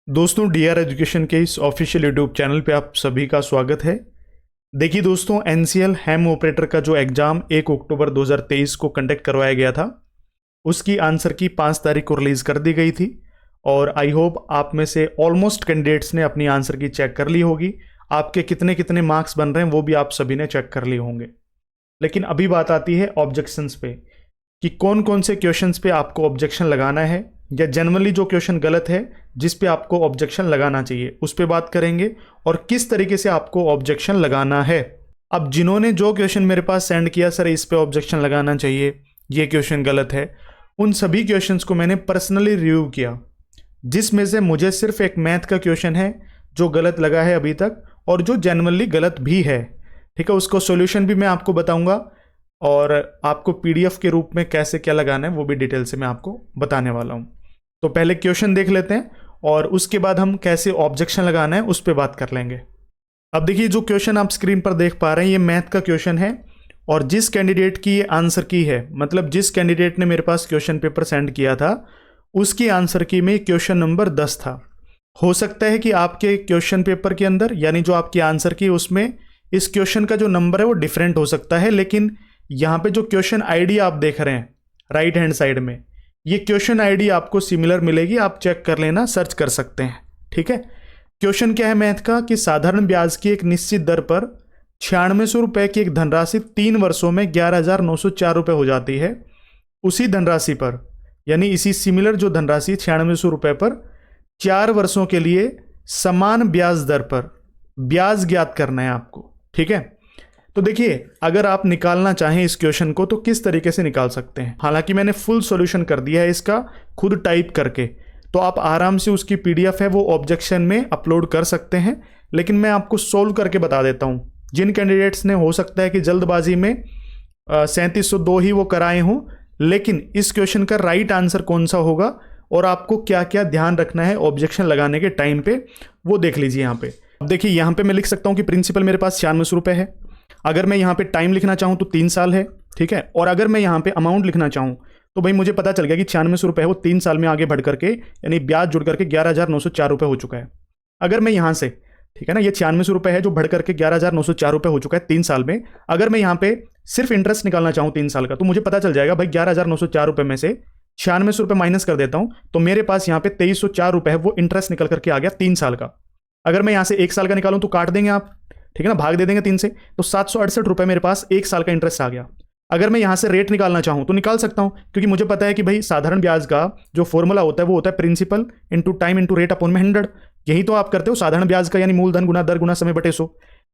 दोस्तों, D R education के इस ऑफिशियल यूट्यूब चैनल पे आप सभी का स्वागत है। देखिए दोस्तों, एनसीएल हैम ऑपरेटर का जो एग्ज़ाम 1 अक्टूबर 2023 को कंडक्ट करवाया गया था, उसकी आंसर की 5 तारीख को रिलीज़ कर दी गई थी। और आई होप आप में से ऑलमोस्ट कैंडिडेट्स ने अपनी आंसर की चेक कर ली होगी। आपके कितने कितने मार्क्स बन रहे हैं वो भी आप सभी ने चेक कर लिए होंगे। लेकिन अभी बात आती है ऑब्जेक्शंस पे कि कौन कौन से क्वेश्चंस पे आपको ऑब्जेक्शन लगाना है, या जनरली जो क्वेश्चन गलत है जिस पे आपको ऑब्जेक्शन लगाना चाहिए उस पे बात करेंगे, और किस तरीके से आपको ऑब्जेक्शन लगाना है। अब जिन्होंने जो क्वेश्चन मेरे पास सेंड किया, सर इस पे ऑब्जेक्शन लगाना चाहिए, ये क्वेश्चन गलत है, उन सभी क्वेश्चंस को मैंने पर्सनली रिव्यू किया, जिसमें से मुझे सिर्फ एक मैथ का क्वेश्चन है जो गलत लगा है अभी तक, और जो जनरली गलत भी है। ठीक है, उसको सॉल्यूशन भी मैं आपको बताऊंगा, और आपको पीडीएफ के रूप में कैसे क्या लगाना है वो भी डिटेल से मैं आपको बताने वाला हूँ। तो पहले क्वेश्चन देख लेते हैं, और उसके बाद हम कैसे ऑब्जेक्शन लगाना है उस पर बात कर लेंगे। अब देखिए, जो क्वेश्चन आप स्क्रीन पर देख पा रहे हैं ये मैथ का क्वेश्चन है, और जिस कैंडिडेट की ये आंसर की है, मतलब जिस कैंडिडेट ने मेरे पास क्वेश्चन पेपर सेंड किया था, उसकी आंसर की में क्वेश्चन नंबर 10 था। हो सकता है कि आपके क्वेश्चन पेपर के अंदर, यानी जो आपकी आंसर की उसमें इस क्वेश्चन का जो नंबर है वो डिफरेंट हो सकता है, लेकिन यहाँ पे जो क्वेश्चन आईडी आप देख रहे हैं राइट हैंड साइड में, ये क्वेश्चन आईडी आपको सिमिलर मिलेगी, आप चेक कर लेना, सर्च कर सकते हैं। ठीक है, क्वेश्चन क्या है मैथ का कि साधारण ब्याज की एक निश्चित दर पर 9600 रुपये की एक धनराशि 3 वर्षों में 11,904 रुपये हो जाती है। उसी धनराशि पर, यानी इसी सिमिलर जो धनराशि 9600 रुपये पर 4 वर्षों के लिए समान ब्याज दर पर ब्याज ज्ञात करना है आपको। ठीक है, तो देखिए, अगर आप निकालना चाहें इस क्वेश्चन को तो किस तरीके से निकाल सकते हैं। हालांकि मैंने फुल सॉल्यूशन कर दिया है इसका खुद टाइप करके, तो आप आराम से उसकी पीडीएफ है वो ऑब्जेक्शन में अपलोड कर सकते हैं, लेकिन मैं आपको सोल्व करके बता देता हूं। जिन कैंडिडेट्स ने, हो सकता है कि जल्दबाजी में 3702 ही वो कराए हों, लेकिन इस क्वेश्चन का राइट आंसर कौन सा होगा और आपको क्या क्या ध्यान रखना है ऑब्जेक्शन लगाने के टाइम पे, वो देख लीजिए। यहाँ पे अब देखिए, यहाँ पे मैं लिख सकता हूँ कि प्रिंसिपल मेरे पास 9600 रुपये है। अगर मैं यहाँ पे टाइम लिखना चाहूँ तो 3 साल है। ठीक है, और अगर मैं यहाँ पे अमाउंट लिखना चाहूँ तो भाई मुझे पता चल गया कि 9600 रुपये है, वो 3 साल में आगे बढ़ करके, यानी ब्याज जुड़ करके 11,904 रुपये हो चुका है। अगर मैं यहाँ से, ठीक है ना, ये 9600 रुपये है जो बढ़ करके 11,904 रुपये हो चुका है 3 साल में। अगर मैं यहाँ पे सिर्फ इंटरेस्ट निकालना चाहूँ 3 साल का, तो मुझे पता चल जाएगा भाई 11,904 रुपये में से 9600 रुपये माइनस कर देता हूँ, तो मेरे पास यहाँ पे 2304 रुपये है, वो इंटरेस्ट निकल करके आ गया 3 साल का। अगर मैं यहाँ से 1 साल का निकालूं तो काट देंगे आप, ठीक है ना, भाग दे देंगे 3 से, तो 768 रुपये मेरे पास 1 साल का इंटरेस्ट आ गया। अगर मैं यहाँ से रेट निकालना चाहूँ तो निकाल सकता हूँ, क्योंकि मुझे पता है कि भाई साधारण ब्याज का जो फॉर्मूला होता है वो होता है principal into time into rate upon में 100। यही तो आप करते हो साधारण ब्याज का, यानी मूलधन गुना दर गुना समय बटे 100।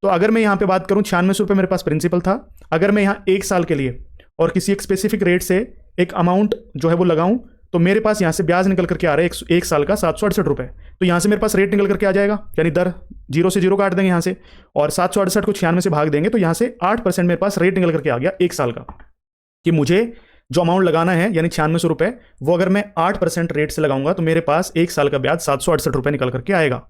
तो अगर मैं यहाँ पे बात करूँ 9600 रुपये मेरे पास प्रिंसिपल था, अगर मैं यहाँ 1 साल के लिए और किसी एक स्पेसिफिक रेट से एक अमाउंट जो है वो लगाऊं, तो मेरे पास यहाँ से ब्याज निकल करके आ रहा है 1 साल का 768 रुपये। तो यहाँ से मेरे पास रेट निकल करके आ जाएगा, यानी दर 0 से 0 काट देंगे यहाँ से, और 768 को 96 से भाग देंगे, तो यहाँ से 8% मेरे पास रेट निकल करके आ गया 1 साल का, कि मुझे जो अमाउंट लगाना है यानी 9600 रुपये, वो अगर मैं 8% रेट से लगाऊंगा तो मेरे पास 1 साल का ब्याज 768 रुपये निकल करके आएगा।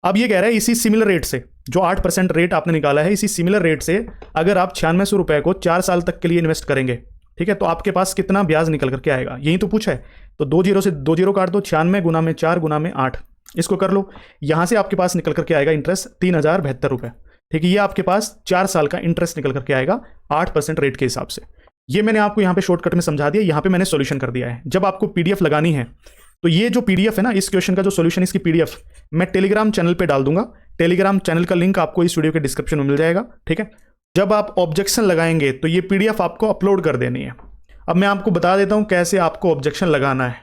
अब ये कह रहा है इसी सिमिलर रेट से, जो 8% रेट आपने निकाला है, इसी सिमिलर रेट से अगर आप 9600 रुपये को 4 साल तक के लिए इन्वेस्ट करेंगे, ठीक है, तो आपके पास कितना ब्याज निकल करके आएगा, यही तो पूछा है। तो 2 जीरो से 2 जीरो काट दो, 96 गुना में 4 गुना में 8, इसको कर लो। यहाँ से आपके पास निकल करके आएगा इंटरेस्ट 3072 रुपये। ठीक है, ये आपके पास 4 साल का इंटरेस्ट निकल करके आएगा 8% रेट के हिसाब से। ये मैंने आपको यहाँ पे शॉर्टकट में समझा दिया, यहाँ पे मैंने सॉल्यूशन कर दिया है। जब आपको पीडीएफ लगानी है तो ये जो पीडीएफ है ना, इस क्वेश्चन का जो सॉल्यूशन, इसकी पीडीएफ मैं टेलीग्राम चैनल पे डाल दूंगा। टेलीग्राम चैनल का लिंक आपको इस वीडियो के डिस्क्रिप्शन में मिल जाएगा। ठीक है, जब आप ऑब्जेक्शन लगाएंगे तो ये पीडीएफ आपको अपलोड कर देनी है। अब मैं आपको बता देता हूं कैसे आपको ऑब्जेक्शन लगाना है।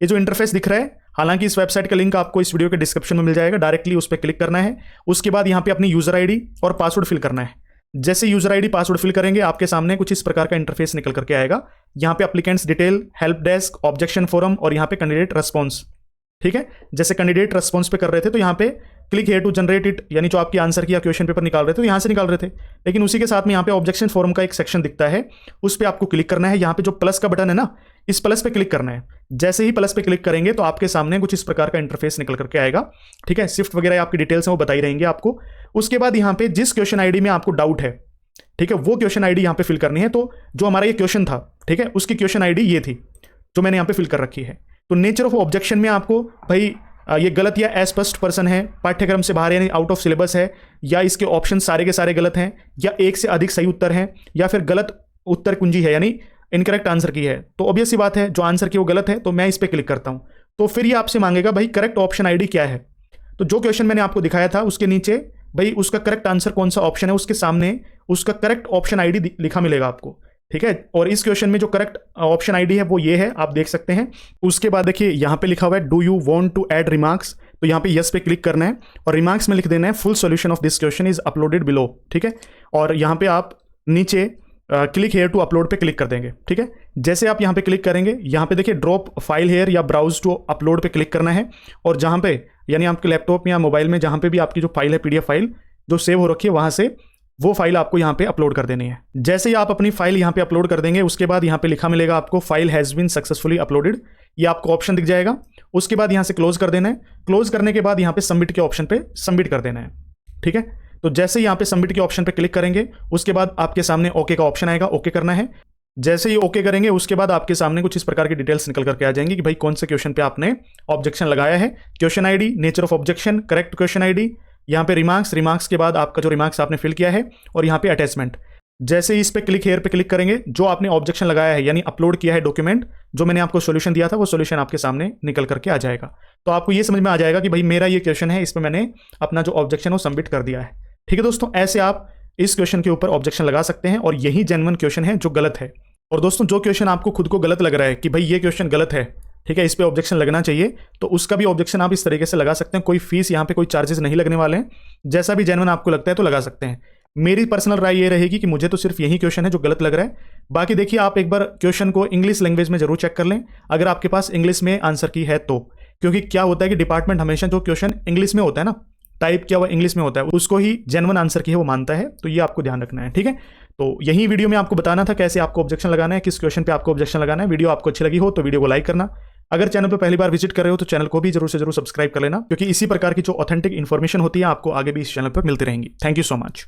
ये जो इंटरफेस दिख रहा है, हालांकि इस वेबसाइट का लिंक आपको इस वीडियो के डिस्क्रिप्शन में मिल जाएगा, डायरेक्टली उस पर क्लिक करना है। उसके बाद यहाँ पे अपनी यूजर आईडी और पासवर्ड फिल करना है। जैसे यूजर आईडी पासवर्ड फिल करेंगे, आपके सामने कुछ इस प्रकार का इंटरफेस निकल करके आएगा। यहाँ पे applicants detail, help desk, objection forum, और यहाँ पे कैंडिडेट रेस्पॉन्स। ठीक है, जैसे कैंडिडेट रेस्पॉन्स पे कर रहे थे तो यहाँ पे click here to generate it, यानी जो आपकी आंसर की या क्वेश्चन पेपर निकाल रहे थे तो यहाँ से निकाल रहे थे, लेकिन उसी के साथ में यहाँ पे ऑब्जेक्शन फॉर्म का एक सेक्शन दिखता है, उस पर आपको क्लिक करना है। यहाँ पे जो प्लस का बटन है ना, इस प्लस पे क्लिक करना है। जैसे ही प्लस पे क्लिक करेंगे तो आपके सामने कुछ इस प्रकार का इंटरफेस निकल करके आएगा। ठीक है, शिफ्ट वगैरह आपकी डिटेल्स हैं वो बताई रहेंगे आपको। उसके बाद यहाँ पे जिस क्वेश्चन आईडी में आपको डाउट है, ठीक है, वो क्वेश्चन आईडी यहाँ पे फिल करनी है। तो जो हमारा ये क्वेश्चन था, ठीक है, उसकी क्वेश्चन आईडी ये थी जो मैंने यहाँ पे फिल कर रखी है। तो नेचर ऑफ ऑब्जेक्शन में आपको भाई ये गलत या अस्पष्ट पर्सन है, पाठ्यक्रम से बाहर यानी आउट ऑफ सिलेबस है, या इसके ऑप्शन सारे के सारे गलत हैं, या एक से अधिक सही उत्तर हैं, या फिर गलत उत्तर कुंजी है यानी इनकरेक्ट आंसर की है। तो ऑब्वियस सी बात है जो आंसर की वो गलत है, तो मैं इस पर क्लिक करता हूं। तो फिर ये आपसे मांगेगा भाई करेक्ट ऑप्शन आईडी क्या है। तो जो क्वेश्चन मैंने आपको दिखाया था उसके नीचे भाई उसका करेक्ट आंसर कौन सा ऑप्शन है, उसके सामने उसका करेक्ट ऑप्शन आईडी लिखा मिलेगा आपको, ठीक है। और इस क्वेश्चन में जो करेक्ट ऑप्शन आईडी है वो ये है, आप देख सकते हैं। उसके बाद देखिए यहाँ पे लिखा हुआ है do you want to add remarks, तो यहाँ पे यस पे क्लिक करना है और रिमार्क्स में लिख देना है full solution of this question is uploaded below, ठीक है। और यहाँ पे आप नीचे क्लिक हेयर टू अपलोड पे क्लिक कर देंगे, ठीक है। जैसे आप यहाँ पे क्लिक करेंगे, यहाँ पे देखिए ड्रॉप फाइल हेयर या ब्राउज टू अपलोड पे क्लिक करना है, और जहाँ पे यानी आपके लैपटॉप या मोबाइल में जहाँ पे भी आपकी जो फाइल है PDF फाइल जो सेव हो रखी है वहाँ से वो फाइल आपको यहाँ पे अपलोड कर देनी है। जैसे ही आप अपनी फाइल यहाँ पे अपलोड कर देंगे उसके बाद यहाँ पे लिखा मिलेगा आपको file has been successfully uploaded, ये आपको ऑप्शन दिख जाएगा। उसके बाद यहाँ से क्लोज कर देना है। क्लोज करने के बाद यहाँ पे सबमिट के ऑप्शन पे सबमिट कर देना है, ठीक है। तो जैसे ही यहाँ पे सबमिट के ऑप्शन पे क्लिक करेंगे उसके बाद आपके सामने ओके का ऑप्शन आएगा, ओके करना है। जैसे ही ओके करेंगे उसके बाद आपके सामने कुछ इस प्रकार की डिटेल्स निकल करके आ जाएंगी कि भाई कौन से क्वेश्चन पे आपने ऑब्जेक्शन लगाया है, question ID, nature of objection, correct question ID, यहाँ पे रिमार्क्स के बाद आपका जो रिमार्क्स आपने फिल किया है, और यहाँ पे अटैचमेंट। जैसे ही इस पे क्लिक हेयर पे क्लिक करेंगे जो आपने ऑब्जेक्शन लगाया है यानी अपलोड किया है डॉक्यूमेंट, जो मैंने आपको सॉल्यूशन दिया था वो सॉल्यूशन आपके सामने निकल करके आ जाएगा। तो आपको ये समझ में आ जाएगा कि भाई मेरा ये क्वेश्चन है, इस पर मैंने अपना जो ऑब्जेक्शन वो सबमिट कर दिया है, ठीक है दोस्तों। ऐसे आप इस क्वेश्चन के ऊपर ऑब्जेक्शन लगा सकते हैं और यही जेन्युइन क्वेश्चन है जो गलत है। और दोस्तों जो क्वेश्चन आपको खुद को गलत लग रहा है कि भाई ये क्वेश्चन गलत है, ठीक है, इस पे ऑब्जेक्शन लगना चाहिए, तो उसका भी ऑब्जेक्शन आप इस तरीके से लगा सकते हैं। कोई फीस यहाँ पे कोई चार्जेस नहीं लगने वाले हैं, जैसा भी जेन्युइन आपको लगता है तो लगा सकते हैं। मेरी पर्सनल राय ये रहेगी कि मुझे तो सिर्फ यही क्वेश्चन है जो गलत लग रहा है। बाकी देखिए आप एक बार क्वेश्चन को इंग्लिश लैंग्वेज में जरूर चेक कर लें अगर आपके पास इंग्लिश में आंसर की है तो, क्योंकि क्या होता है कि डिपार्टमेंट हमेशा जो क्वेश्चन इंग्लिश में होता है ना, टाइप किया हुआ इंग्लिश में होता है, उसको ही जेन्युइन आंसर की है वो मानता है। तो ये आपको ध्यान रखना है, ठीक है। तो यही वीडियो में आपको बताना था कैसे आपको ऑब्जेक्शन लगाना है, किस क्वेश्चन पे आपको ऑब्जेक्शन लगाना है। वीडियो आपको अच्छी लगी हो तो वीडियो को लाइक करना। अगर चैनल पर पहली बार विजिट कर रहे हो तो चैनल को भी जरूर से जरूर सब्सक्राइब कर लेना, क्योंकि इसी प्रकार की जो ऑथेंटिक इन्फॉर्मेशन होती है आपको आगे भी इस चैनल पर मिलती रहेंगी। Thank you so much.